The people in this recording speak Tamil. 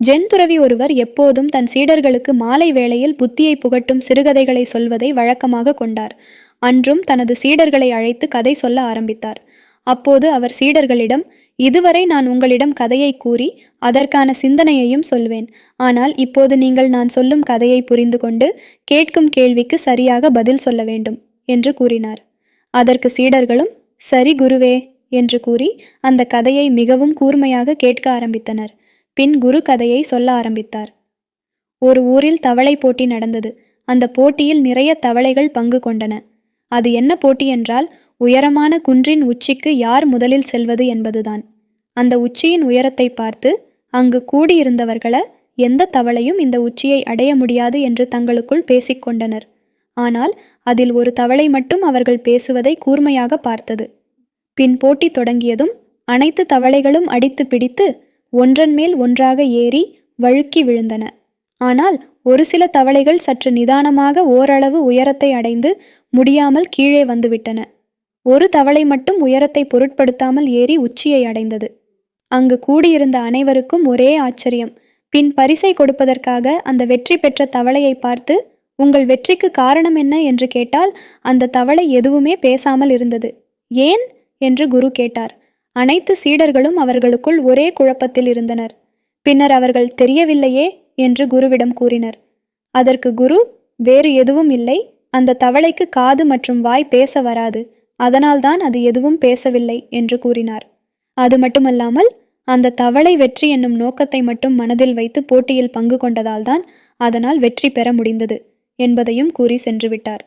ஜென் துறவி ஒருவர் எப்போதும் தன் சீடர்களுக்கு மாலை வேளையில் புத்தியை புகட்டும் சிறுகதைகளை சொல்வதை வழக்கமாக கொண்டார். அன்றும் தனது சீடர்களை அழைத்து கதை சொல்ல ஆரம்பித்தார். அப்போது அவர் சீடர்களிடம், இதுவரை நான் உங்களிடம் கதையை கூறி அதற்கான சிந்தனையையும் சொல்வேன். ஆனால் இப்போது நீங்கள் நான் சொல்லும் கதையை புரிந்து கொண்டு கேட்கும் கேள்விக்கு சரியாக பதில் சொல்ல வேண்டும் என்று கூறினார். அதற்கு சீடர்களும், சரி குருவே என்று கூறி அந்த கதையை மிகவும் கூர்மையாக கேட்க ஆரம்பித்தனர். பின் குரு கதையை சொல்ல ஆரம்பித்தார். ஒரு ஊரில் தவளை போட்டி நடந்தது. அந்த போட்டியில் நிறைய தவளைகள் பங்கு கொண்டன. அது என்ன போட்டி என்றால், உயரமான குன்றின் உச்சிக்கு யார் முதலில் செல்வது என்பதுதான். அந்த உச்சியின் உயரத்தை பார்த்து அங்கு கூடியிருந்தவர்கள எந்த தவளையும் இந்த உச்சியை அடைய முடியாது என்று தங்களுக்குள் பேசிக்கொண்டனர். ஆனால் அதில் ஒரு தவளை மட்டும் அவர்கள் பேசுவதை கூர்மையாக பார்த்தது. பின் போட்டி தொடங்கியதும் அனைத்து தவளைகளும் அடித்து பிடித்து ஒன்றன் மேல் ஒன்றாக ஏறி வழுக்கி விழுந்தன. ஆனால் ஒரு சில தவளைகள் சற்று நிதானமாக ஓரளவு உயரத்தை அடைந்து முடியாமல் கீழே வந்துவிட்டன. ஒரு தவளை மட்டும் உயரத்தை பொருட்படுத்தாமல் ஏறி உச்சியை அடைந்தது. அங்கு கூடியிருந்த அனைவருக்கும் ஒரே ஆச்சரியம். பின் பரிசை கொடுப்பதற்காக அந்த வெற்றி பெற்ற தவளையை பார்த்து, உங்கள் வெற்றிக்கு காரணம் என்ன என்று கேட்டால் அந்த தவளை எதுவுமே பேசாமல் இருந்தது. ஏன் என்று குரு கேட்டார். அனைத்து சீடர்களும் அவர்களுக்குள் ஒரே குழப்பத்தில் இருந்தனர். பின்னர் அவர்கள் தெரியவில்லையே என்று குருவிடம் கூறினர். அதற்கு குரு, வேறு எதுவும் இல்லை, அந்த தவளைக்கு காது மற்றும் வாய் பேச வராது, அதனால்தான் அது எதுவும் பேசவில்லை என்று கூறினார். அது மட்டுமல்லாமல் அந்த தவளை வெற்றி என்னும் நோக்கத்தை மட்டும் மனதில் வைத்து போட்டியில் பங்கு கொண்டதால்தான் அதனால் வெற்றி பெற முடிந்தது என்பதையும் கூறி சென்று விட்டார்.